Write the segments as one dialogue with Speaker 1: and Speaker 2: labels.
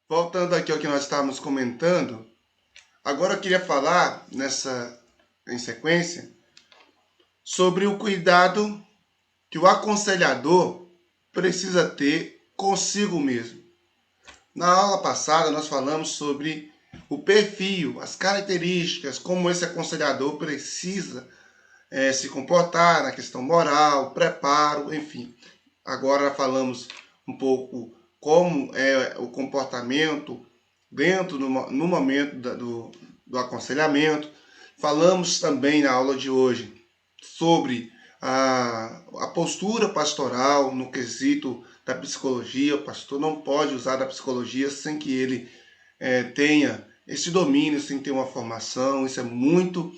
Speaker 1: Voltando aqui ao que nós estávamos comentando, agora eu queria falar em sequência sobre o cuidado que o aconselhador precisa ter consigo mesmo. Na aula passada nós falamos sobre o perfil, as características, como esse aconselhador precisa se comportar na questão moral, preparo, enfim. Agora falamos um pouco como é o comportamento dentro no momento do aconselhamento. Falamos também na aula de hoje sobre a postura pastoral no quesito da psicologia. O pastor não pode usar da psicologia sem que ele tenha esse domínio, sem ter uma formação. Isso é muito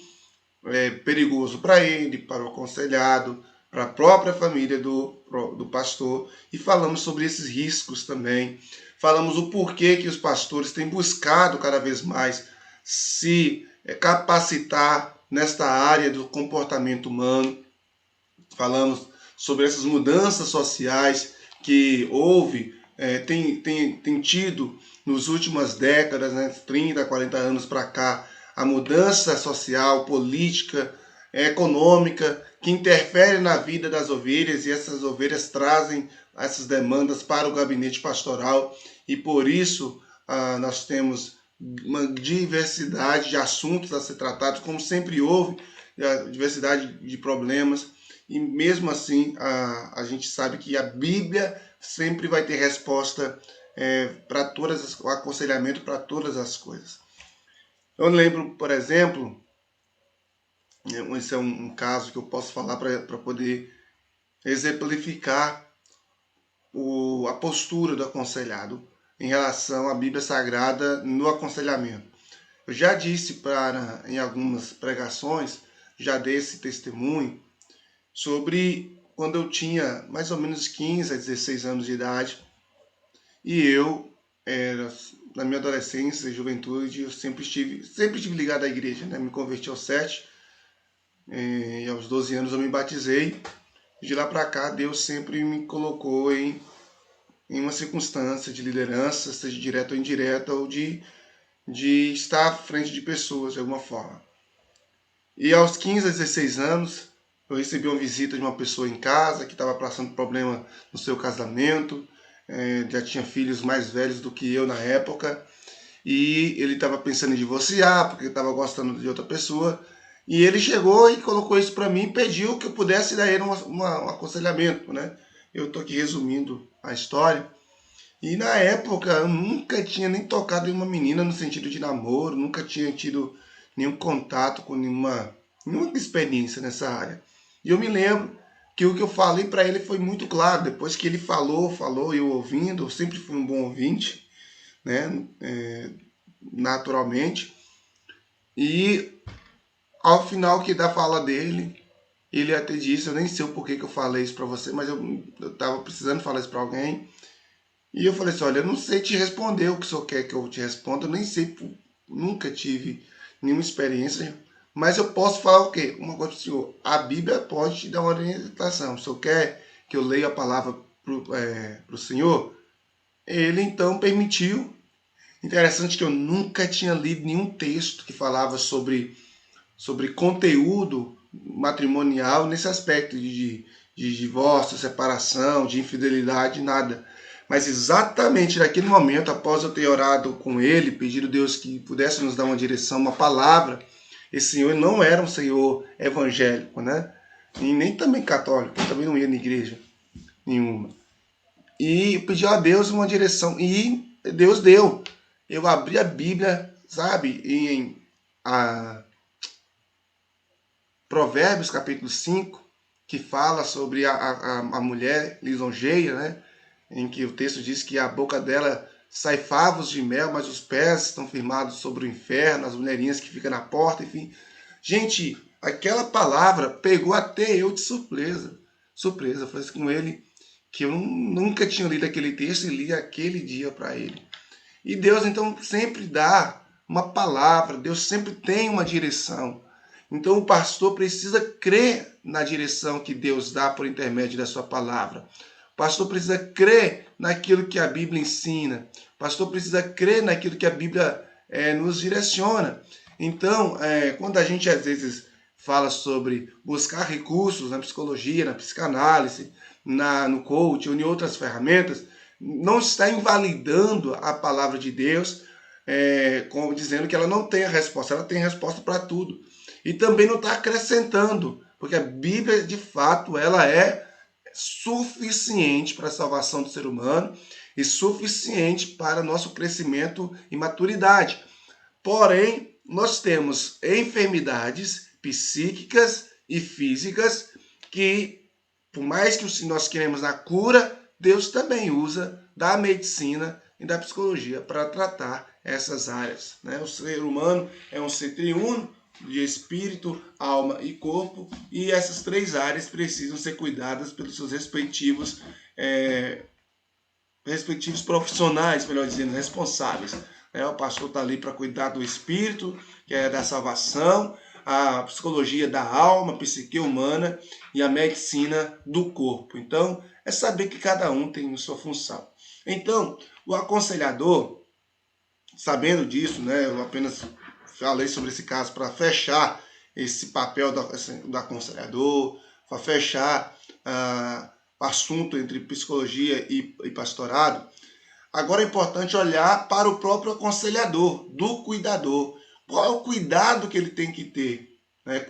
Speaker 1: perigoso para ele, para o aconselhado, para a própria família do pastor. E falamos sobre esses riscos também. Falamos o porquê que os pastores têm buscado cada vez mais se capacitar nesta área do comportamento humano. Falamos sobre essas mudanças sociais que houve, tem tido nas últimas décadas, né, 30, 40 anos para cá, a mudança social, política, econômica, que interfere na vida das ovelhas, e essas ovelhas trazem essas demandas para o gabinete pastoral, e por isso nós temos uma diversidade de assuntos a ser tratados, como sempre houve, a diversidade de problemas, e mesmo assim a gente sabe que a Bíblia sempre vai ter resposta para o aconselhamento para todas as coisas. Eu lembro, por exemplo, esse é um caso que eu posso falar para poder exemplificar a postura do aconselhado em relação à Bíblia Sagrada no aconselhamento. Eu já disse em algumas pregações, já dei esse testemunho, sobre quando eu tinha mais ou menos 15 a 16 anos de idade, e eu na minha adolescência e juventude, eu sempre estive ligado à igreja, né? Me converti aos 7, e aos 12 anos eu me batizei. De lá para cá, Deus sempre me colocou em uma circunstância de liderança, seja direta ou indireta, ou de estar à frente de pessoas de alguma forma. E aos 15 a 16 anos, eu recebi uma visita de uma pessoa em casa que estava passando problema no seu casamento, já tinha filhos mais velhos do que eu na época, e ele estava pensando em divorciar, porque estava gostando de outra pessoa, e ele chegou e colocou isso para mim e pediu que eu pudesse dar ele um aconselhamento, né? Eu estou aqui resumindo a história. E na época eu nunca tinha nem tocado em uma menina no sentido de namoro, nunca tinha tido nenhum contato com nenhuma experiência nessa área. E eu me lembro que o que eu falei para ele foi muito claro. Depois que ele falou, eu ouvindo, eu sempre fui um bom ouvinte, né? Naturalmente. E ao final que da fala dele, ele até disse, eu nem sei o porquê que eu falei isso para você, mas eu estava precisando falar isso para alguém. E eu falei assim, olha, eu não sei te responder o que o senhor quer que eu te responda, eu nem sei, nunca tive nenhuma experiência, mas eu posso falar o quê? Uma coisa para o senhor, a Bíblia pode te dar uma orientação, o senhor quer que eu leia a palavra para o senhor? Ele então permitiu. Interessante que eu nunca tinha lido nenhum texto que falava sobre conteúdo matrimonial nesse aspecto de divórcio, separação, de infidelidade, nada. Mas exatamente naquele momento, após eu ter orado com ele, pedindo a Deus que pudesse nos dar uma direção, uma palavra, esse senhor não era um senhor evangélico, né? E nem também católico, eu também não ia na igreja nenhuma. E eu pedi a Deus uma direção, e Deus deu. Eu abri a Bíblia, sabe, em Provérbios capítulo 5, que fala sobre a mulher lisonjeia, né? Em que o texto diz que a boca dela sai favos de mel, mas os pés estão firmados sobre o inferno, as mulherinhas que ficam na porta, enfim. Gente, aquela palavra pegou até eu de surpresa. Surpresa, foi assim com ele que eu nunca tinha lido aquele texto e li aquele dia para ele. E Deus então sempre dá uma palavra, Deus sempre tem uma direção. Então o pastor precisa crer na direção que Deus dá por intermédio da sua palavra. O pastor precisa crer naquilo que a Bíblia ensina. O pastor precisa crer naquilo que a Bíblia nos direciona. Então, quando a gente às vezes fala sobre buscar recursos na psicologia, na psicanálise, no coaching ou em outras ferramentas, não está invalidando a palavra de Deus, como dizendo que ela não tem a resposta. Ela tem resposta para tudo. E também não está acrescentando, porque a Bíblia, de fato, ela é suficiente para a salvação do ser humano e suficiente para nosso crescimento e maturidade. Porém, nós temos enfermidades psíquicas e físicas que, por mais que nós queremos a cura, Deus também usa da medicina e da psicologia para tratar essas áreas. O ser humano é um ser triuno, de espírito, alma e corpo, e essas três áreas precisam ser cuidadas pelos seus respectivos profissionais, melhor dizendo, responsáveis. O pastor está ali para cuidar do espírito, que é da salvação, a psicologia da alma, a psique humana e a medicina do corpo. Então, é saber que cada um tem a sua função. Então, o aconselhador, sabendo disso, eu apenas falei sobre esse caso para fechar esse papel do aconselhador, para fechar o assunto entre psicologia e pastorado. Agora é importante olhar para o próprio aconselhador, do cuidador. Qual é o cuidado que ele tem que ter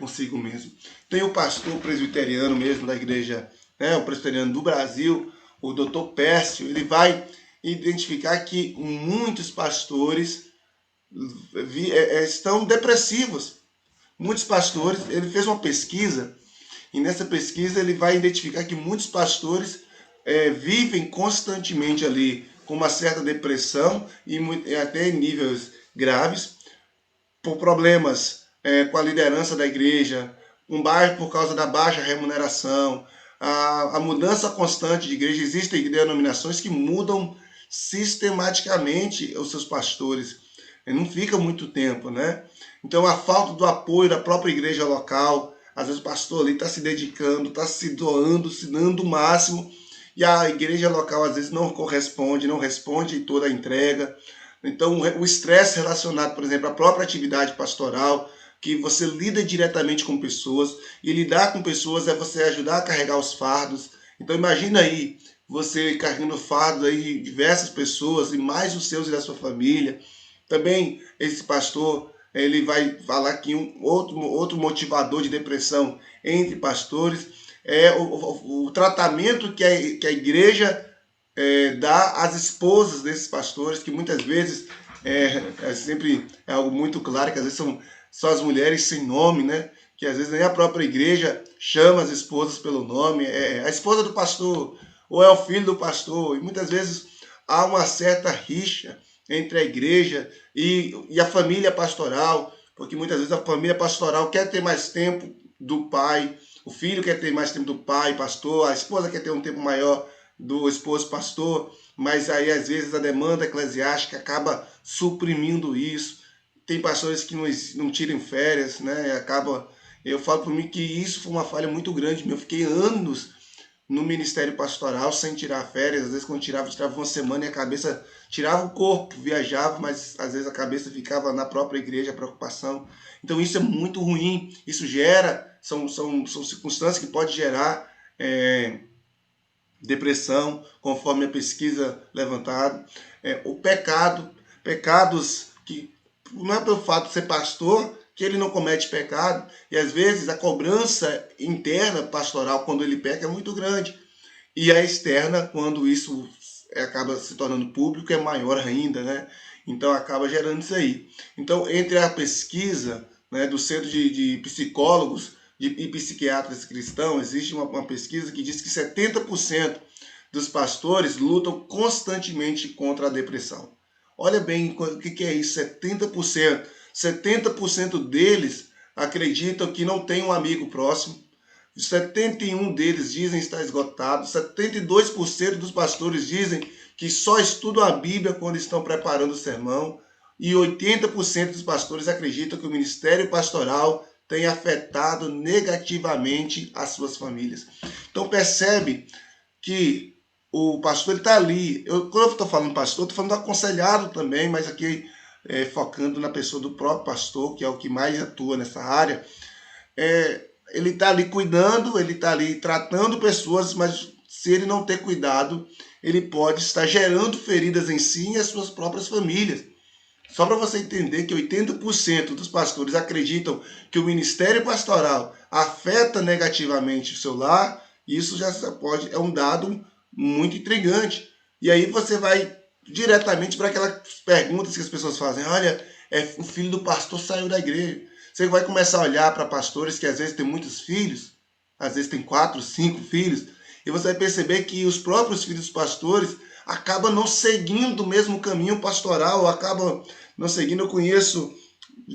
Speaker 1: consigo mesmo? Tem o pastor presbiteriano mesmo da igreja, o presbiteriano do Brasil, o Dr. Pércio, ele vai identificar que muitos pastores estão depressivos. Muitos pastores, ele fez uma pesquisa, e nessa pesquisa ele vai identificar que muitos pastores vivem constantemente ali com uma certa depressão e até em níveis graves, por problemas com a liderança da igreja, por causa da baixa remuneração, a mudança constante de igreja. Existem denominações que mudam sistematicamente os seus pastores. Não fica muito tempo, Então, a falta do apoio da própria igreja local, às vezes o pastor ali está se dedicando, está se doando, se dando o máximo, e a igreja local às vezes não corresponde, não responde toda a entrega. Então, o estresse relacionado, por exemplo, à própria atividade pastoral, que você lida diretamente com pessoas, e lidar com pessoas é você ajudar a carregar os fardos. Então, imagina aí, você carregando fardos aí de diversas pessoas, e mais os seus e da sua família. Também esse pastor, ele vai falar que outro motivador de depressão entre pastores é o tratamento que a igreja dá às esposas desses pastores, que muitas vezes sempre é algo muito claro, que às vezes são só as mulheres sem nome, que às vezes nem a própria igreja chama as esposas pelo nome, é a esposa do pastor, ou é o filho do pastor, e muitas vezes há uma certa rixa entre a igreja e a família pastoral, porque muitas vezes a família pastoral quer ter mais tempo do pai, o filho quer ter mais tempo do pai, pastor, a esposa quer ter um tempo maior do esposo pastor, mas aí às vezes a demanda eclesiástica acaba suprimindo isso. Tem pastores que não tiram férias, eu falo por mim que isso foi uma falha muito grande. Eu fiquei anos no ministério pastoral sem tirar férias. Às vezes quando tirava uma semana e a cabeça tirava o corpo, viajava, mas às vezes a cabeça ficava na própria igreja, a preocupação. Então isso é muito ruim, isso são circunstâncias que podem gerar depressão, conforme a pesquisa levantada. Pecados que não é pelo fato de ser pastor que ele não comete pecado, e às vezes a cobrança interna pastoral quando ele peca é muito grande, e a externa, quando isso acaba se tornando público, é maior ainda, Então acaba gerando isso aí. Então, entre a pesquisa do Centro de Psicólogos e Psiquiatras Cristãos, existe uma pesquisa que diz que 70% dos pastores lutam constantemente contra a depressão. Olha bem o que é isso, 70%. 70% deles acreditam que não tem um amigo próximo. 71% deles dizem estar esgotados. 72% dos pastores dizem que só estudam a Bíblia quando estão preparando o sermão. E 80% dos pastores acreditam que o ministério pastoral tem afetado negativamente as suas famílias. Então percebe que o pastor está ali. Quando eu estou falando pastor, estou falando do aconselhado também, mas aqui focando na pessoa do próprio pastor, que é o que mais atua nessa área. Ele está ali cuidando, ele está ali tratando pessoas, mas se ele não ter cuidado, ele pode estar gerando feridas em si e as suas próprias famílias. Só para você entender que 80% dos pastores acreditam que o ministério pastoral afeta negativamente o seu lar, isso já pode, é um dado muito intrigante. E aí você vai diretamente para aquelas perguntas que as pessoas fazem. Olha, o filho do pastor saiu da igreja. Você vai começar a olhar para pastores que às vezes têm muitos filhos, às vezes tem 4, 5 filhos, e você vai perceber que os próprios filhos dos pastores acabam não seguindo o mesmo caminho pastoral, acabam não seguindo. Eu conheço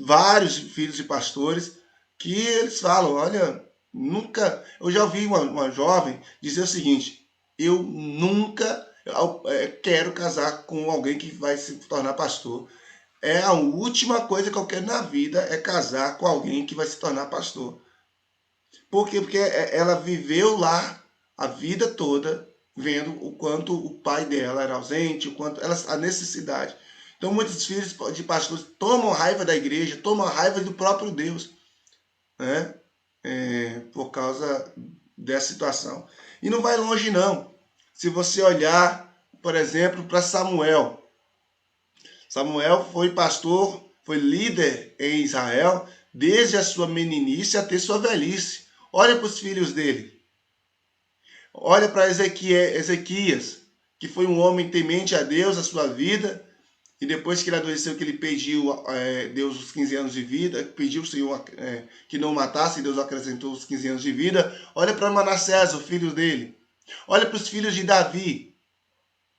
Speaker 1: vários filhos de pastores que eles falam, olha, nunca... Eu já ouvi uma jovem dizer o seguinte, eu nunca quero casar com alguém que vai se tornar pastor. É a última coisa que eu quero na vida é casar com alguém que vai se tornar pastor. Por quê? Porque ela viveu lá a vida toda vendo o quanto o pai dela era ausente, o quanto a necessidade. Então muitos filhos de pastores tomam raiva da igreja, tomam raiva do próprio Deus, né? Por causa dessa situação. E não vai longe não. Se você olhar, por exemplo, para Samuel. Samuel foi pastor, foi líder em Israel desde a sua meninice até sua velhice. Olha para os filhos dele. Olha para Ezequias, que foi um homem temente a Deus a sua vida, e depois que ele adoeceu, que ele pediu Deus os 15 anos de vida, pediu o Senhor que não matasse, e Deus acrescentou os 15 anos de vida. Olha para Manassés, o filho dele. Olha para os filhos de Davi,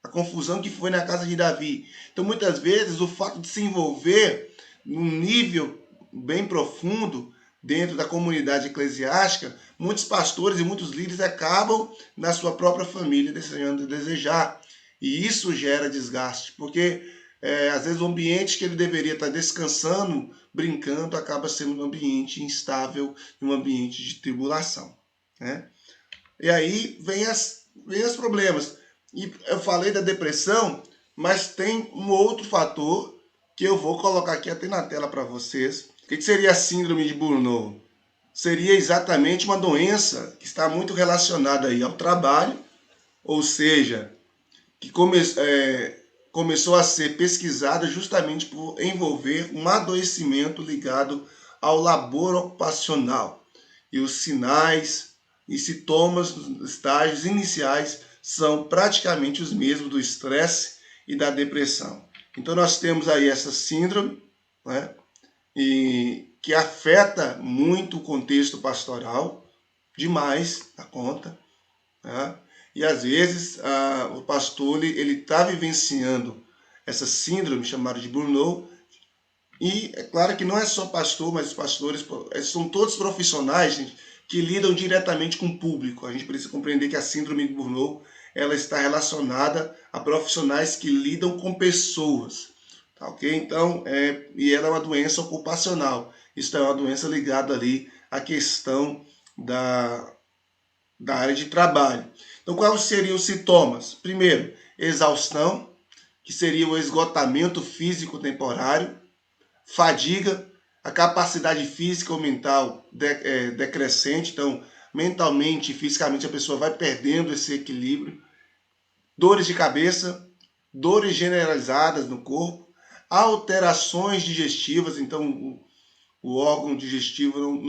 Speaker 1: a confusão que foi na casa de Davi. Então, muitas vezes, o fato de se envolver num nível bem profundo dentro da comunidade eclesiástica, muitos pastores e muitos líderes acabam na sua própria família deixando de desejar. E isso gera desgaste, porque às vezes o ambiente que ele deveria estar descansando, brincando, acaba sendo um ambiente instável, um ambiente de tribulação, né? E aí vem os problemas. E eu falei da depressão, mas tem um outro fator que eu vou colocar aqui até na tela para vocês. O que seria a síndrome de Burnout? Seria exatamente uma doença que está muito relacionada aí ao trabalho, ou seja, que começou a ser pesquisada justamente por envolver um adoecimento ligado ao labor ocupacional. E os sinais e sintomas dos estágios iniciais são praticamente os mesmos do estresse e da depressão. Então nós temos aí essa síndrome, né, e que afeta muito o contexto pastoral, demais a conta, né? E às vezes o pastor ele está vivenciando essa síndrome chamada de burnout. E é claro que não é só pastor, mas os pastores são todos profissionais, gente, que lidam diretamente com o público. A gente precisa compreender que a síndrome de Burnout ela está relacionada a profissionais que lidam com pessoas. Tá, ok? Então, e ela é uma doença ocupacional. Isso é uma doença ligada ali à questão da área de trabalho. Então, quais seriam os sintomas? Primeiro, exaustão, que seria o esgotamento físico temporário. Fadiga, a capacidade física ou mental decrescente, então mentalmente e fisicamente a pessoa vai perdendo esse equilíbrio. Dores de cabeça, dores generalizadas no corpo, alterações digestivas, então o órgão digestivo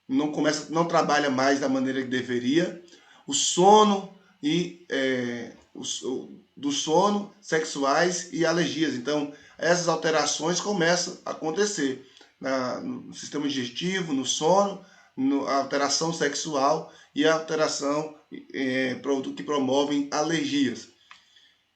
Speaker 1: não trabalha mais da maneira que deveria. O sono e do sono, sexuais e alergias. Então, essas alterações começam a acontecer no sistema digestivo, no sono, a alteração sexual e a alteração que promovem alergias.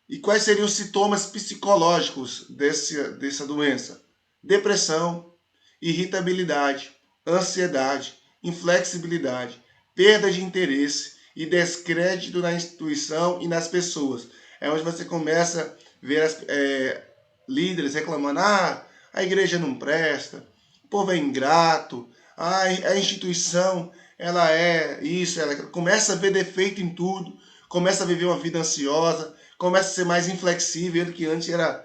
Speaker 1: E quais seriam os sintomas psicológicos dessa doença? Depressão, irritabilidade, ansiedade, inflexibilidade, perda de interesse e descrédito na instituição e nas pessoas. É onde você começa a ver líderes reclamando: a igreja não presta, o povo é ingrato, a instituição ela é isso, ela começa a ver defeito em tudo, começa a viver uma vida ansiosa, começa a ser mais inflexível, ele que antes era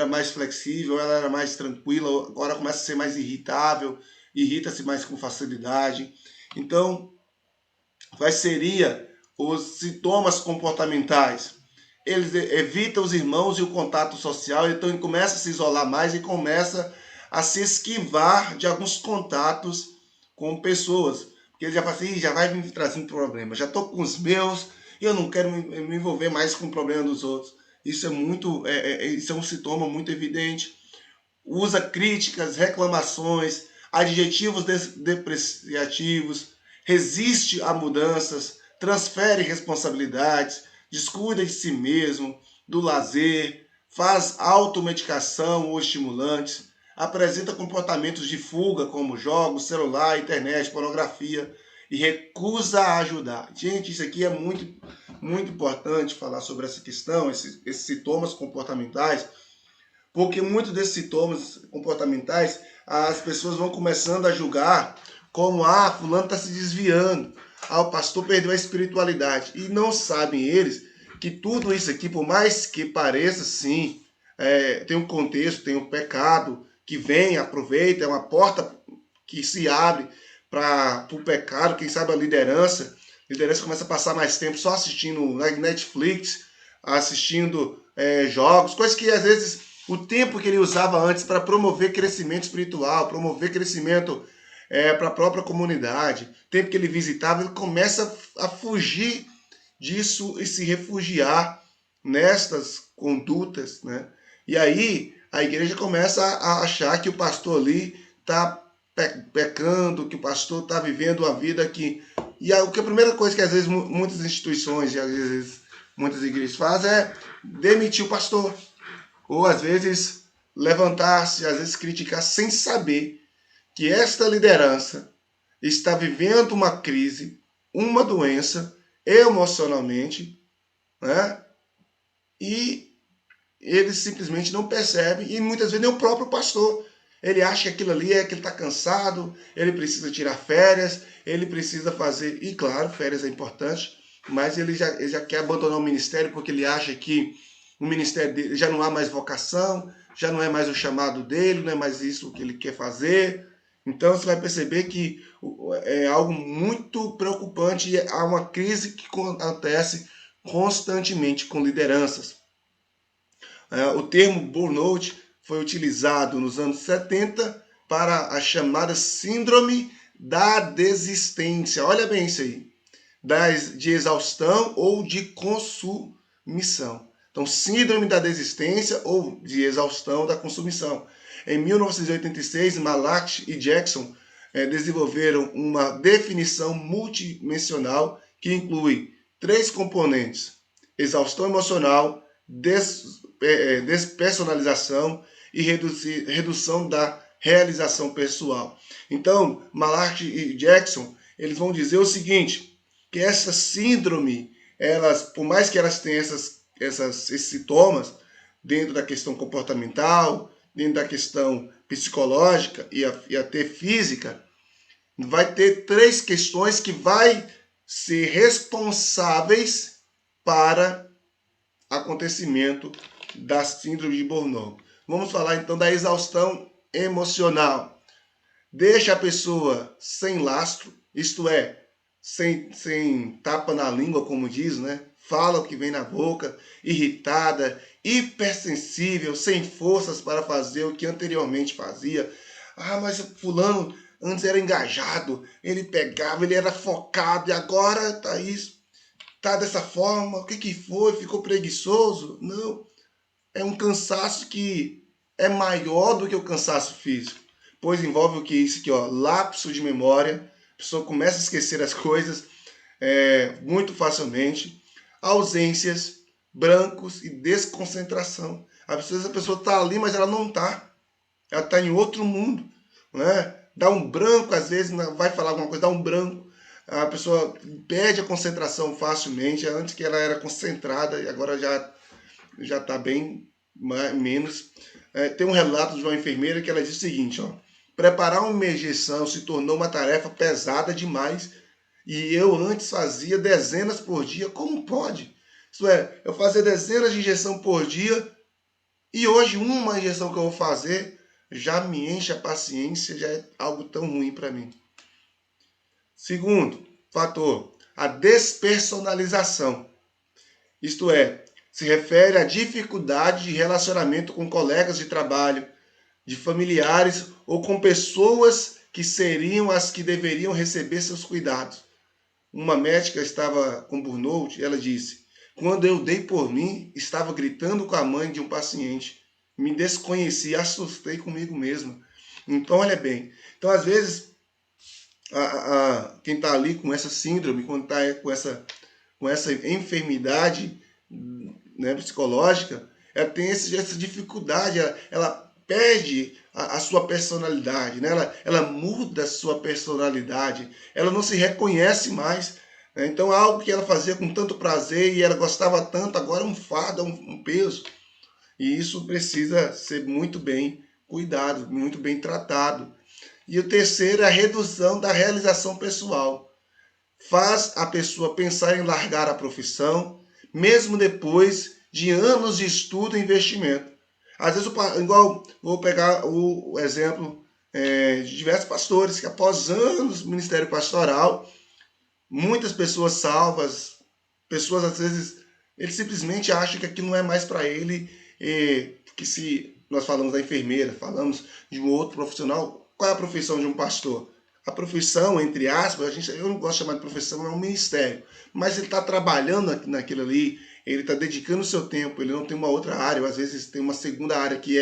Speaker 1: mais flexível, ela era mais tranquila, agora começa a ser mais irritável, irrita-se mais com facilidade. Então, quais seriam os sintomas comportamentais? Eles evitam os irmãos e o contato social, então ele começa a se isolar mais e começa a se esquivar de alguns contatos com pessoas. Porque ele já fala assim, já vai me trazendo problema, já estou com os meus e eu não quero me envolver mais com o problema dos outros. Isso é muito, isso é um sintoma muito evidente. Usa críticas, reclamações, adjetivos depreciativos, resiste a mudanças, transfere responsabilidades, descuida de si mesmo, do lazer, faz automedicação ou estimulantes, apresenta comportamentos de fuga como jogos, celular, internet, pornografia e recusa a ajudar. Gente, isso aqui é muito importante falar sobre essa questão, esses sintomas comportamentais, porque muitos desses sintomas comportamentais as pessoas vão começando a julgar como, fulano está se desviando, o pastor perdeu a espiritualidade. E não sabem eles que tudo isso aqui, por mais que pareça, sim, tem um contexto, tem um pecado que vem, aproveita, é uma porta que se abre para o pecado, quem sabe a liderança começa a passar mais tempo só assistindo Netflix, assistindo jogos, coisas que às vezes o tempo que ele usava antes para promover crescimento espiritual, promover crescimento para a própria comunidade, tempo que ele visitava, ele começa a fugir disso e se refugiar nestas condutas, né? E aí a igreja começa a achar que o pastor ali está pecando, que o pastor está vivendo uma vida que... E a primeira coisa que às vezes muitas instituições e às vezes muitas igrejas fazem é demitir o pastor. Ou às vezes levantar-se, às vezes criticar sem saber que esta liderança está vivendo uma crise, uma doença emocionalmente, né? E eles simplesmente não percebem, e muitas vezes nem o próprio pastor. Ele acha que aquilo ali é que ele está cansado, ele precisa tirar férias, ele precisa fazer... E claro, férias é importante, mas ele já quer abandonar o ministério porque ele acha que o ministério dele já não há mais vocação, já não é mais o chamado dele, não é mais isso que ele quer fazer. Então você vai perceber que é algo muito preocupante e há uma crise que acontece constantemente com lideranças. O termo burnout foi utilizado nos anos 70 para a chamada síndrome da desistência. Olha bem isso aí. De exaustão ou de consumição. Então, síndrome da desistência ou de exaustão da consumição. Em 1986, Malach e Jackson desenvolveram uma definição multidimensional que inclui 3 componentes: exaustão emocional, despersonalização e redução da realização pessoal. Então, Malach e Jackson, eles vão dizer o seguinte, que essa síndrome, por mais que elas tenham esses sintomas dentro da questão comportamental, dentro da questão psicológica e até física, vai ter 3 questões que vai ser responsáveis para acontecimento da síndrome de burnout. Vamos falar então da exaustão emocional. Deixa a pessoa sem lastro, isto é, sem tapa na língua, como diz, né? Fala o que vem na boca, irritada, hipersensível, sem forças para fazer o que anteriormente fazia. Mas o fulano antes era engajado, ele pegava, ele era focado, e agora tá isso, tá dessa forma, o que foi? Ficou preguiçoso? Não, é um cansaço que é maior do que o cansaço físico, pois envolve o que? Isso aqui, ó, lapso de memória, a pessoa começa a esquecer as coisas muito facilmente, ausências, brancos e desconcentração. Às vezes a pessoa está ali, mas ela não está. Ela está em outro mundo, né? Dá um branco, às vezes, vai falar alguma coisa, dá um branco. A pessoa perde a concentração facilmente. Antes que ela era concentrada e agora já está bem menos. Tem um relato de uma enfermeira que ela diz o seguinte, ó: preparar uma injeção se tornou uma tarefa pesada demais E eu antes fazia dezenas por dia. Como pode? Isso é, eu fazia dezenas de injeção por dia e hoje uma injeção que eu vou fazer já me enche a paciência, já é algo tão ruim para mim. Segundo fator, a despersonalização. Isto é, se refere à dificuldade de relacionamento com colegas de trabalho, de familiares ou com pessoas que seriam as que deveriam receber seus cuidados. Uma médica estava com burnout e ela disse: quando eu dei por mim, estava gritando com a mãe de um paciente. Me desconheci, assustei comigo mesma. Então, olha bem. Então, às vezes, quem está ali com essa síndrome, quando está com essa enfermidade, né, psicológica, ela tem essa dificuldade, ela perde a sua personalidade, né? Ela muda a sua personalidade, ela não se reconhece mais. Né? Então, algo que ela fazia com tanto prazer e ela gostava tanto, agora é um fardo, é um peso. E isso precisa ser muito bem cuidado, muito bem tratado. E o terceiro é a redução da realização pessoal. Faz a pessoa pensar em largar a profissão, mesmo depois de anos de estudo e investimento. Às vezes, igual vou pegar o exemplo de diversos pastores que após anos do ministério pastoral, muitas pessoas salvas, pessoas às vezes, ele simplesmente acha que aquilo não é mais para ele, que se nós falamos da enfermeira, falamos de um outro profissional, qual é a profissão de um pastor? A profissão, entre aspas, eu não gosto de chamar de profissão, é um ministério, mas ele está trabalhando naquilo ali, ele está dedicando o seu tempo, ele não tem uma outra área, às vezes tem uma segunda área que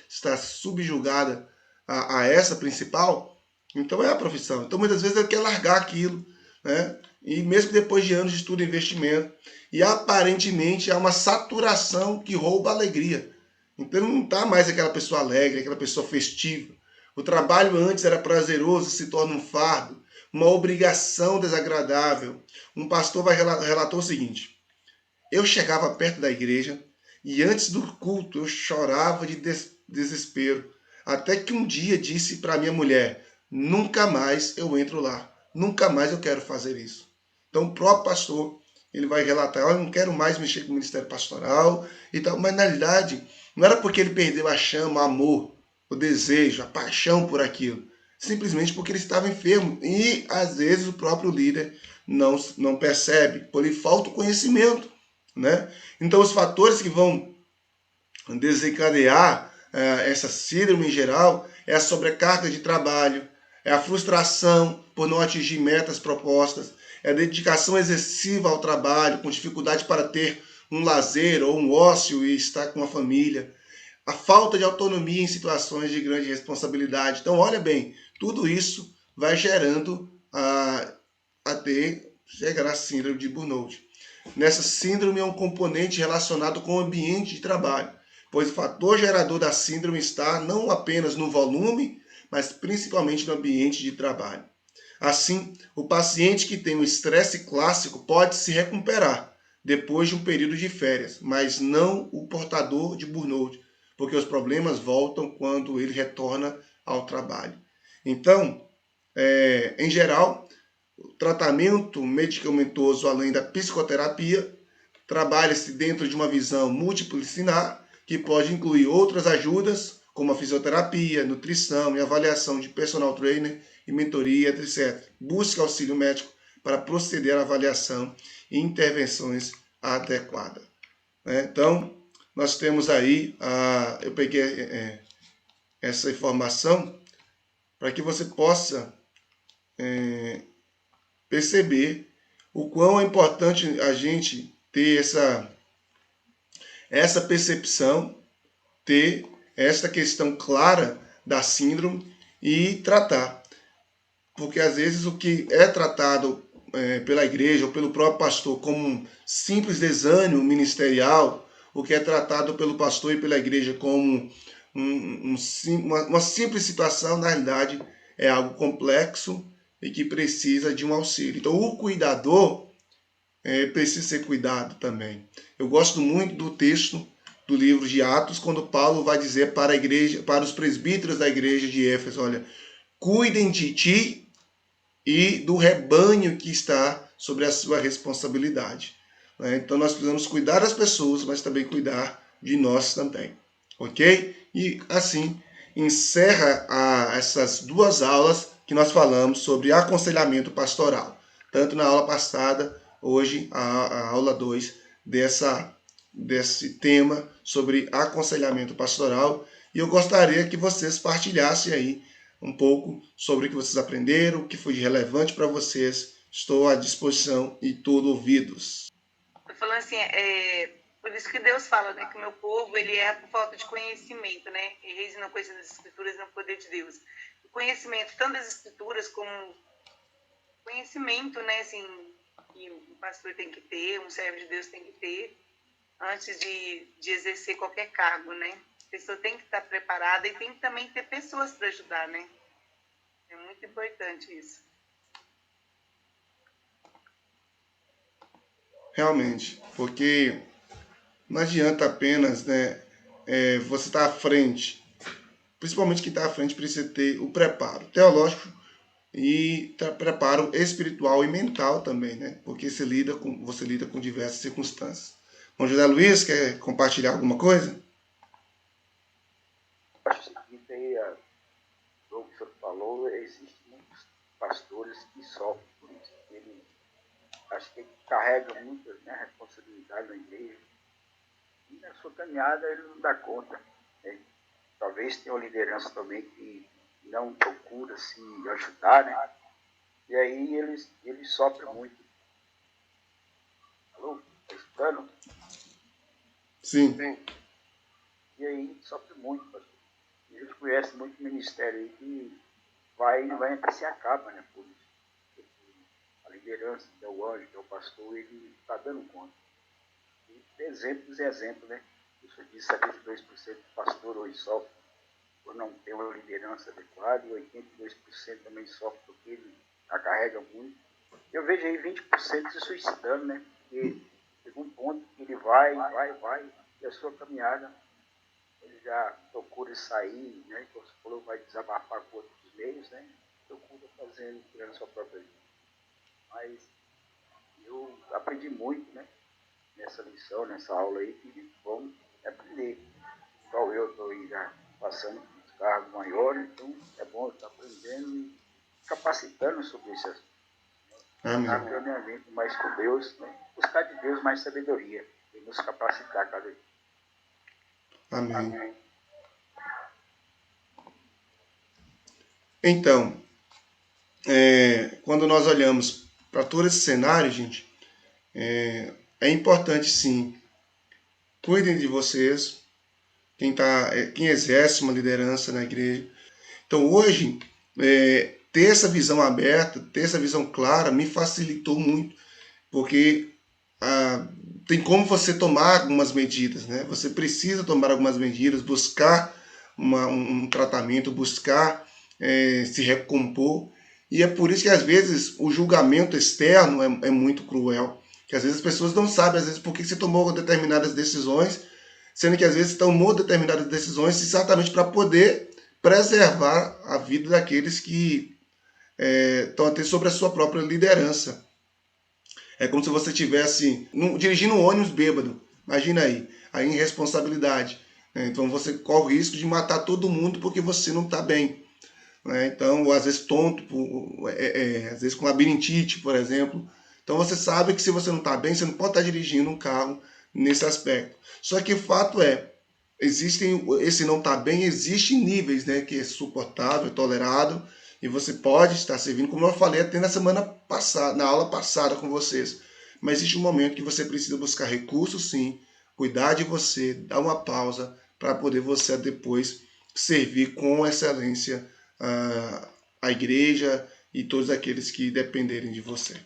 Speaker 1: está subjugada a essa principal, então é a profissão. Então muitas vezes ele quer largar aquilo, né? E mesmo depois de anos de estudo e investimento, e aparentemente há uma saturação que rouba a alegria. Então não está mais aquela pessoa alegre, aquela pessoa festiva. O trabalho antes era prazeroso, se torna um fardo, uma obrigação desagradável. Um pastor relatou o seguinte: eu chegava perto da igreja e antes do culto eu chorava de desespero, até que um dia disse para minha mulher: nunca mais eu entro lá, nunca mais eu quero fazer isso. Então o próprio pastor, ele vai relatar: eu não quero mais mexer com o ministério pastoral e tal, mas na realidade não era porque ele perdeu a chama, o amor, o desejo, a paixão por aquilo, simplesmente porque ele estava enfermo e às vezes o próprio líder não percebe, por ele falta o conhecimento, né? Então os fatores que vão desencadear essa síndrome em geral é a sobrecarga de trabalho, é a frustração por não atingir metas propostas, é a dedicação excessiva ao trabalho, com dificuldade para ter um lazer ou um ócio e estar com a família, a falta de autonomia em situações de grande responsabilidade. Então, olha bem, tudo isso vai gerando chegar à síndrome de burnout. Nessa síndrome é um componente relacionado com o ambiente de trabalho, pois o fator gerador da síndrome está não apenas no volume, mas principalmente no ambiente de trabalho. Assim, o paciente que tem um estresse clássico pode se recuperar depois de um período de férias, mas não o portador de burnout, porque os problemas voltam quando ele retorna ao trabalho. Então, em geral, o tratamento medicamentoso, além da psicoterapia, trabalha-se dentro de uma visão multidisciplinar, que pode incluir outras ajudas, como a fisioterapia, nutrição e avaliação de personal trainer e mentoria, etc. Busque auxílio médico para proceder à avaliação e intervenções adequadas. Então, nós temos aí, eu peguei essa informação para que você possa perceber o quão é importante a gente ter essa percepção, ter esta questão clara da síndrome e tratar. Porque às vezes o que é tratado pela igreja ou pelo próprio pastor como um simples desânimo ministerial, o que é tratado pelo pastor e pela igreja como uma simples situação, na realidade é algo complexo e que precisa de um auxílio. Então o cuidador precisa ser cuidado também. Eu gosto muito do texto do livro de Atos, quando Paulo vai dizer para a igreja, para os presbíteros da igreja de Éfeso: olha, cuidem de ti e do rebanho que está sobre a sua responsabilidade. Né? Então nós precisamos cuidar das pessoas, mas também cuidar de nós também. Ok? E assim encerra essas duas aulas que nós falamos sobre aconselhamento pastoral. Tanto na aula passada, hoje a aula 2 desse tema sobre aconselhamento pastoral. E eu gostaria que vocês partilhassem aí um pouco sobre o que vocês aprenderam, o que foi relevante para vocês. Estou à disposição e todo ouvidos.
Speaker 2: Eu falando assim, por isso que Deus fala, né, que o meu povo, ele erra por falta de conhecimento, né? Erreis não conhecem das escrituras, não poder de Deus. O conhecimento, tanto das escrituras como conhecimento, né, assim, que um pastor tem que ter, um servo de Deus tem que ter, antes de exercer qualquer cargo, né? A pessoa tem que estar preparada e tem que também ter pessoas para ajudar, né? É muito importante isso.
Speaker 1: Realmente, porque não adianta apenas, né, você estar à frente. Principalmente quem está à frente precisa ter o preparo teológico e preparo espiritual e mental também, né? Porque você lida com diversas circunstâncias. Bom, José Luiz, quer compartilhar alguma coisa?
Speaker 3: Acho que aí, o que o senhor falou, existem muitos pastores que sofrem por isso. Ele, acho que ele carrega muita, né, responsabilidade na igreja. E na sua caminhada ele não dá conta. Né? Talvez tenha uma liderança também que não procura se ajudar, né? E aí eles sofrem muito. Alô? Está escutando?
Speaker 1: Sim.
Speaker 3: E aí sofre muito, pastor. A gente conhece muito ministério aí que vai entrar e se acaba, né? Por isso. A liderança, que é o anjo, que é o pastor, ele está dando conta. E exemplos e exemplos, né? Isso diz 72% do pastor hoje sofre por não ter uma liderança adequada, e 82% também sofre porque ele a carrega muito. Eu vejo aí 20% se suicidando, né? Porque chega um ponto que ele vai, e a sua caminhada, ele já procura sair, né? Como você falou, vai desabafar com outros meios, né? Procura tirando a sua própria vida. Mas eu aprendi muito, né? Nessa lição, nessa aula aí, que vamos aprender. Igual eu estou aí já passando por um cargo maior, então é bom estar aprendendo e capacitando sobre esse assunto. Estar caminhando mais com Deus, né? Buscar de Deus mais sabedoria e nos capacitar cada dia.
Speaker 1: Amém. Amém. Então, quando nós olhamos para todo esse cenário, gente, é importante sim, cuidem de vocês, quem exerce uma liderança na igreja. Então hoje, ter essa visão aberta, ter essa visão clara, me facilitou muito, porque tem como você tomar algumas medidas, né? Você precisa tomar algumas medidas, buscar um tratamento, buscar se recompor. E é por isso que às vezes o julgamento externo é muito cruel. Que às vezes as pessoas não sabem, às vezes, por que você tomou determinadas decisões, sendo que às vezes tomou determinadas decisões exatamente para poder preservar a vida daqueles que estão até sobre a sua própria liderança. É como se você estivesse dirigindo um ônibus bêbado. Imagina aí, a irresponsabilidade. Né? Então você corre o risco de matar todo mundo porque você não está bem. Né? Então, às vezes tonto, às vezes com labirintite, por exemplo. Então você sabe que se você não está bem, você não pode estar dirigindo um carro nesse aspecto. Só que o fato esse não está bem, existem níveis, né, que é suportável, tolerado, e você pode estar servindo, como eu falei até na semana passada, na aula passada com vocês. Mas existe um momento que você precisa buscar recursos, sim, cuidar de você, dar uma pausa, para poder você depois servir com excelência a igreja e todos aqueles que dependerem de você.